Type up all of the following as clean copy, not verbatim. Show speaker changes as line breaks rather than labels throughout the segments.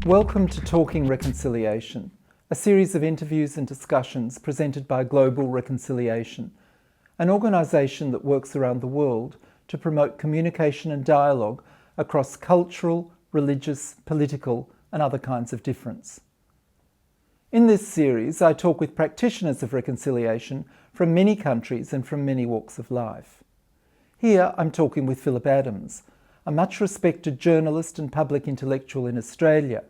Welcome to Talking Reconciliation, a series of interviews and discussions presented by Global Reconciliation, an organisation that works around the world to promote communication and dialogue across cultural, religious, political and other kinds of difference. In this series, I talk with practitioners of reconciliation from many countries and from many walks of life. Here I'm talking with Phillip Adams, a much respected journalist and public intellectual in Australia,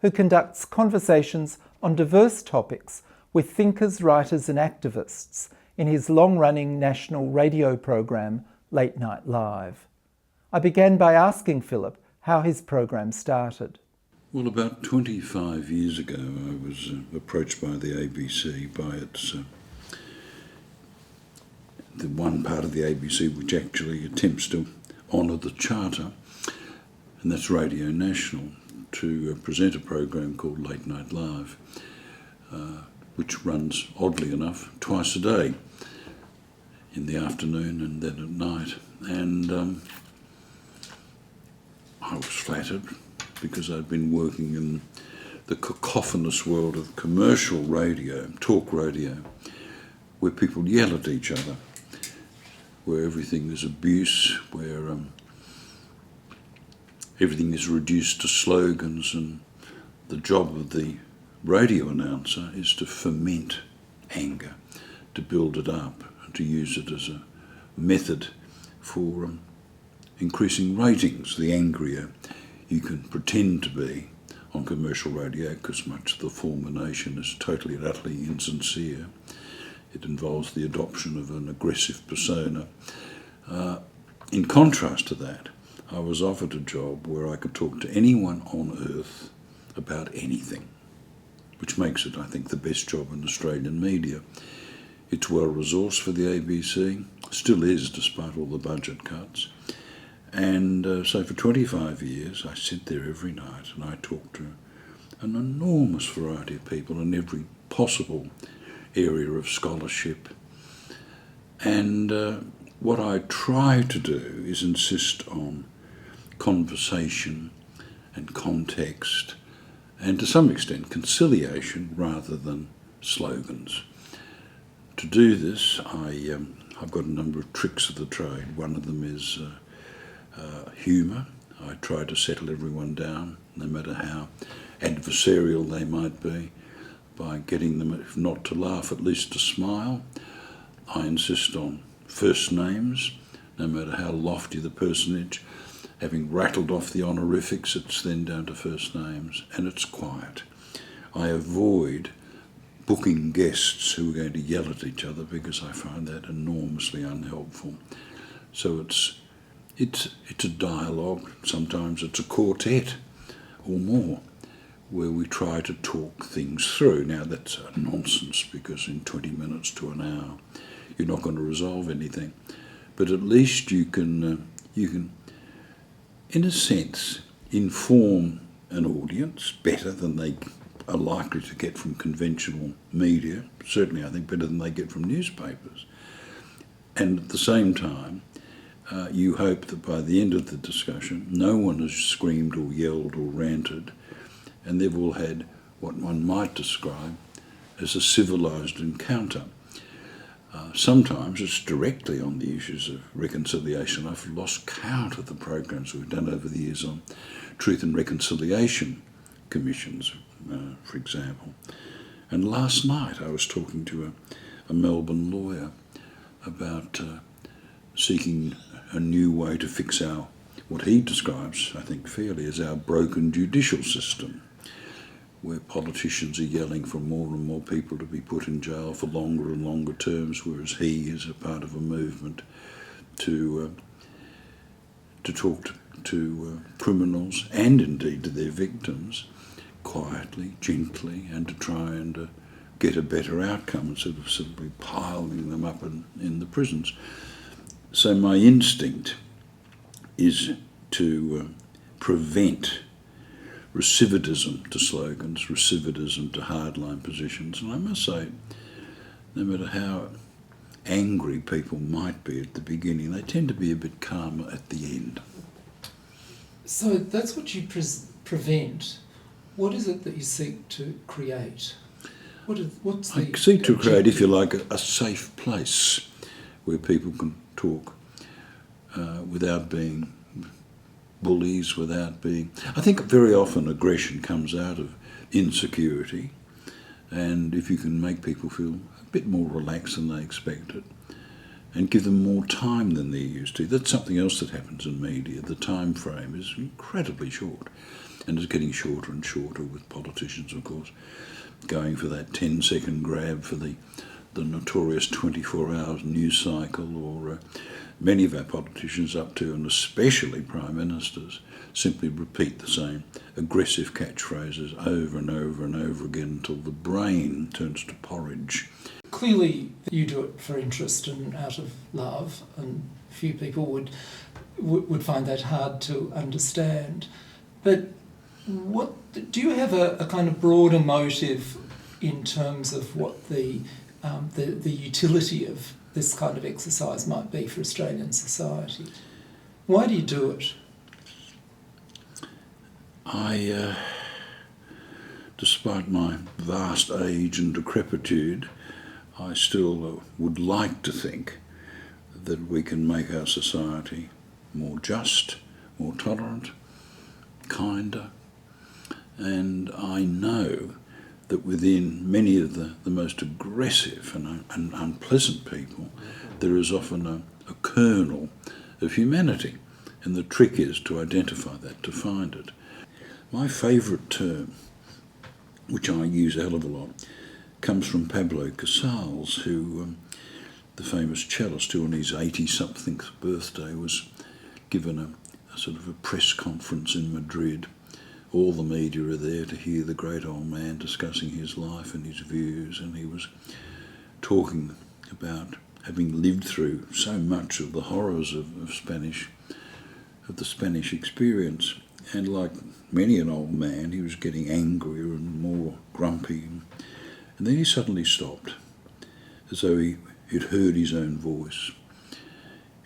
who conducts conversations on diverse topics with thinkers, writers and activists in his long-running national radio program, Late Night Live. I began by asking Phillip how his program started.
Well, about 25 years ago, I was approached by the ABC, by the one part of the ABC which actually attempts to honour the Charter, and that's Radio National, to present a program called Late Night Live, which runs, oddly enough, twice a day, in the afternoon and then at night. And I was flattered because I'd been working in the cacophonous world of commercial radio, talk radio, where people yell at each other, where everything is abuse, where everything is reduced to slogans, and the job of the radio announcer is to foment anger, to build it up, and to use it as a method for increasing ratings. The angrier you can pretend to be on commercial radio, because much of the fulmination is totally and utterly insincere. It involves the adoption of an aggressive persona. In contrast to that, I was offered a job where I could talk to anyone on earth about anything, which makes it, I think, the best job in Australian media. It's well-resourced for the ABC, still is despite all the budget cuts. And so for 25 years I sit there every night and I talk to an enormous variety of people in every possible area of scholarship. And what I try to do is insist on conversation and context and to some extent conciliation rather than slogans. To do this, I've got a number of tricks of the trade. One of them is humour. I try to settle everyone down, no matter how adversarial they might be, by getting them, if not to laugh, at least to smile. I insist on first names, no matter how lofty the personage. Having rattled off the honorifics, it's then down to first names, and it's quiet. I avoid booking guests who are going to yell at each other because I find that enormously unhelpful. So it's a dialogue, sometimes it's a quartet or more, where we try to talk things through. Now that's nonsense, because in 20 minutes to an hour you're not going to resolve anything, but at least you can in a sense inform an audience better than they are likely to get from conventional media, certainly I think better than they get from newspapers. And at the same time, you hope that by the end of the discussion no one has screamed or yelled or ranted, and they've all had what one might describe as a civilised encounter. Sometimes it's directly on the issues of reconciliation. I've lost count of the programs we've done over the years on truth and reconciliation commissions, for example. And last night I was talking to a Melbourne lawyer about seeking a new way to fix what he describes, I think fairly, as our broken judicial system, where politicians are yelling for more and more people to be put in jail for longer and longer terms, whereas he is a part of a movement to talk to criminals and indeed to their victims quietly, gently, and to try and get a better outcome instead of simply piling them up in the prisons. So my instinct is to prevent recidivism to slogans, recidivism to hardline positions. And I must say, no matter how angry people might be at the beginning, they tend to be a bit calmer at the end.
So that's what you prevent. What is it that you seek to create? What's the
I seek to create, if you
objective?
like, a safe place where people can talk without being bullies, without being... I think very often aggression comes out of insecurity, and if you can make people feel a bit more relaxed than they expected and give them more time than they're used to. That's something else that happens in media. The time frame is incredibly short, and it's getting shorter and shorter with politicians, of course, going for that 10-second grab for the notorious 24-hour news cycle, or many of our politicians up to, and especially prime ministers, simply repeat the same aggressive catchphrases over and over and over again until the brain turns to porridge.
Clearly, you do it for interest and out of love, and few people would find that hard to understand. But what do you have a kind of broader motive in terms of what the utility of this kind of exercise might be for Australian society? Why do you do it?
Despite my vast age and decrepitude, I still would like to think that we can make our society more just, more tolerant, kinder, and I know that within many of the most aggressive and unpleasant people, there is often a kernel of humanity, and the trick is to identify that, to find it. My favourite term, which I use a hell of a lot, comes from Pablo Casals, who, the famous cellist, who on his 80-something birthday was given a sort of a press conference in Madrid. All the media are there to hear the great old man discussing his life and his views, and he was talking about having lived through so much of the horrors of the Spanish experience. And like many an old man, he was getting angrier and more grumpy. And then he suddenly stopped, as though he'd heard his own voice.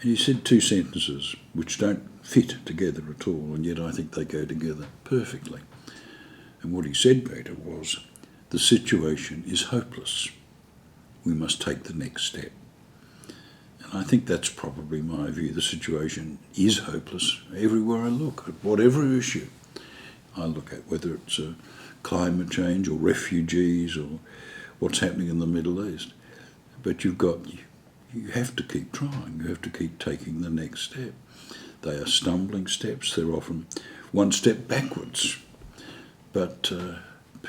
And he said two sentences which don't fit together at all, and yet I think they go together perfectly. And what he said, Peter, was, the situation is hopeless. We must take the next step. And I think that's probably my view. The situation is hopeless everywhere I look, at whatever issue I look at, whether it's climate change or refugees or what's happening in the Middle East. But you have to keep trying. You have to keep taking the next step. They are stumbling steps. They're often one step backwards. But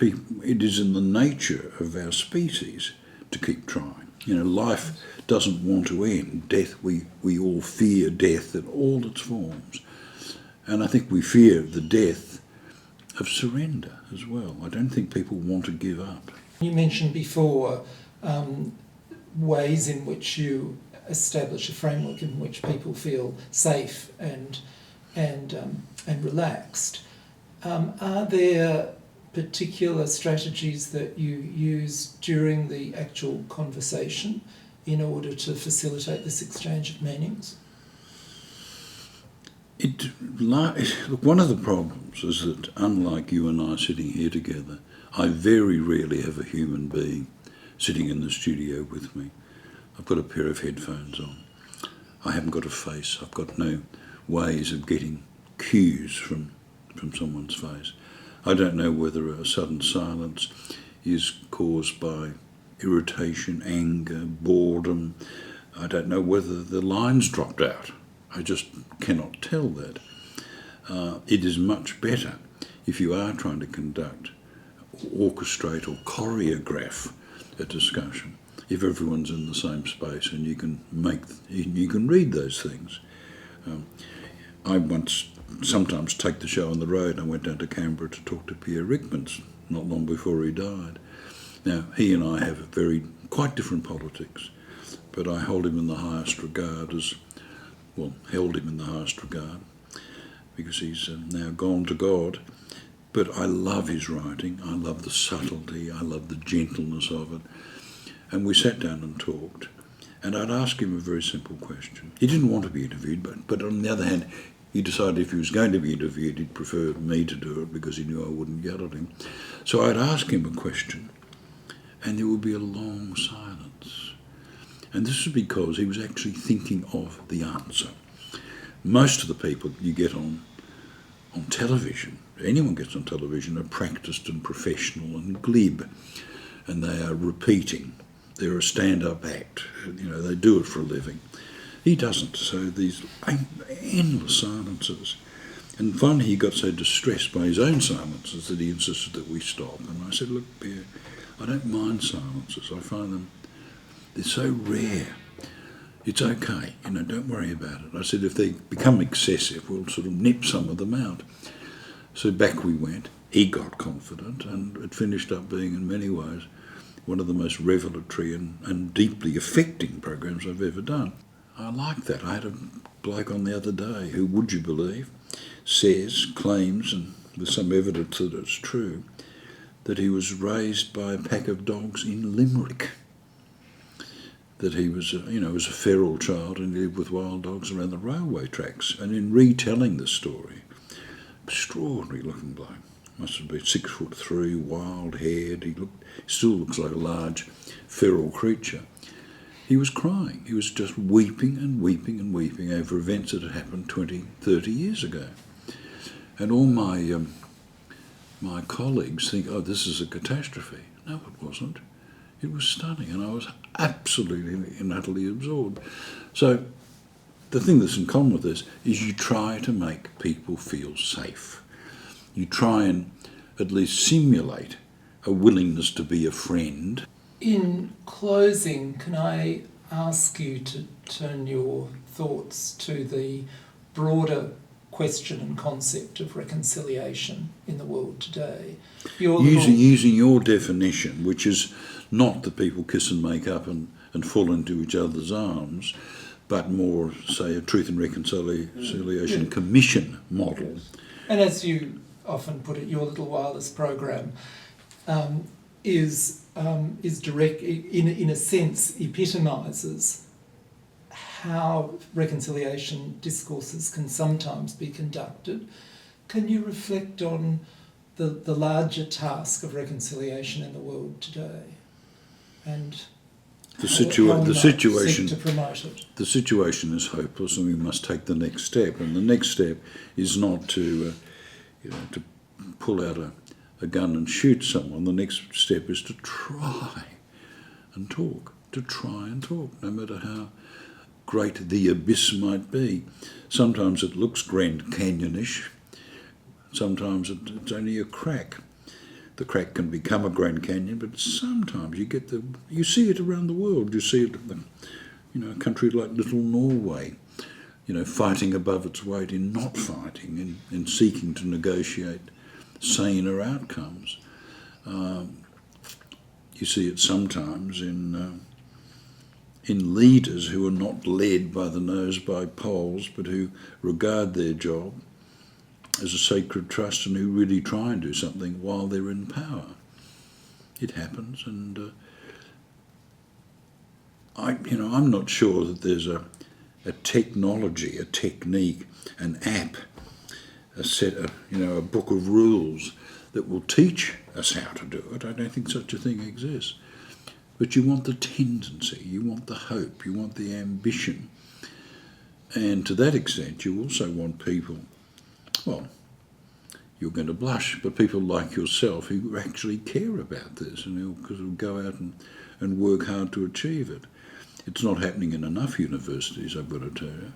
it is in the nature of our species to keep trying. You know, life doesn't want to end. Death, we all fear death in all its forms. And I think we fear the death of surrender as well. I don't think people want to give up.
You mentioned before ways in which you establish a framework in which people feel safe and relaxed. Are there particular strategies that you use during the actual conversation in order to facilitate this exchange of meanings?
Look, one of the problems is that, unlike you and I sitting here together, I very rarely have a human being sitting in the studio with me. I've got a pair of headphones on. I haven't got a face. I've got no ways of getting cues from someone's face. I don't know whether a sudden silence is caused by irritation, anger, boredom. I don't know whether the lines dropped out. I just cannot tell that. It is much better if you are trying to conduct, orchestrate or choreograph a discussion, if everyone's in the same space and you can read those things. I sometimes take the show on the road. I went down to Canberra to talk to Pierre Rickmans not long before he died. Now, he and I have quite different politics, but I hold him in the highest regard held him in the highest regard, because he's now gone to God. But I love his writing. I love the subtlety. I love the gentleness of it. And we sat down and talked. And I'd ask him a very simple question. He didn't want to be interviewed, but on the other hand, he decided if he was going to be interviewed, he'd prefer me to do it because he knew I wouldn't yell at him. So I'd ask him a question, and there would be a long silence. And this was because he was actually thinking of the answer. Most of the people you get on television, anyone gets on television, are practised and professional and glib, and they are repeating. They're a stand-up act. They do it for a living. He doesn't, so these endless silences. And finally he got so distressed by his own silences that he insisted that we stop. And I said, look, Bear, I don't mind silences. I find them, they're so rare. It's okay, don't worry about it. I said, if they become excessive, we'll sort of nip some of them out. So back we went. He got confident, and it finished up being, in many ways, one of the most revelatory and deeply affecting programs I've ever done. I like that. I had a bloke on the other day who, would you believe, claims, and there's some evidence that it's true, that he was raised by a pack of dogs in Limerick. That he was, was a feral child and lived with wild dogs around the railway tracks. And in retelling the story, extraordinary looking bloke. Must have been 6'3", wild-haired. He still looks like a large feral creature. He was crying. He was just weeping and weeping and weeping over events that had happened 20, 30 years ago. And all my colleagues think, oh, this is a catastrophe. No, it wasn't. It was stunning, and I was absolutely and utterly absorbed. So the thing that's in common with this is you try to make people feel safe. You try and at least simulate a willingness to be a friend.
In closing, can I ask you to turn your thoughts to the broader question and concept of reconciliation in the world today?
Using your definition, which is not that people kiss and make up and fall into each other's arms, but more, say, a Truth and Reconciliation Commission model.
And as you often put it, your Little Wireless program is direct, in a sense, epitomises how reconciliation discourses can sometimes be conducted. Can you reflect on the larger task of reconciliation in the world today, and
the situation
seek to promote it?
The situation is hopeless, and we must take the next step. And the next step is not to pull out a gun and shoot someone. The next step is to try and talk. No matter how great the abyss might be. Sometimes it looks Grand Canyon-ish. Sometimes it's only a crack. The crack can become a Grand Canyon, but sometimes you see it around the world. You see it in a country like Little Norway, fighting above its weight in not fighting, in seeking to negotiate saner outcomes. You see it sometimes in leaders who are not led by the nose by polls, but who regard their job as a sacred trust and who really try and do something while they're in power. It happens, and I'm not sure that there's a technology, a technique, an app, a book of rules that will teach us how to do it. I don't think such a thing exists. But you want the tendency, you want the hope, you want the ambition. And to that extent, you also want people, well, you're going to blush, but people like yourself who actually care about this and who'll go out and work hard to achieve it. It's not happening in enough universities, I've got to tell you.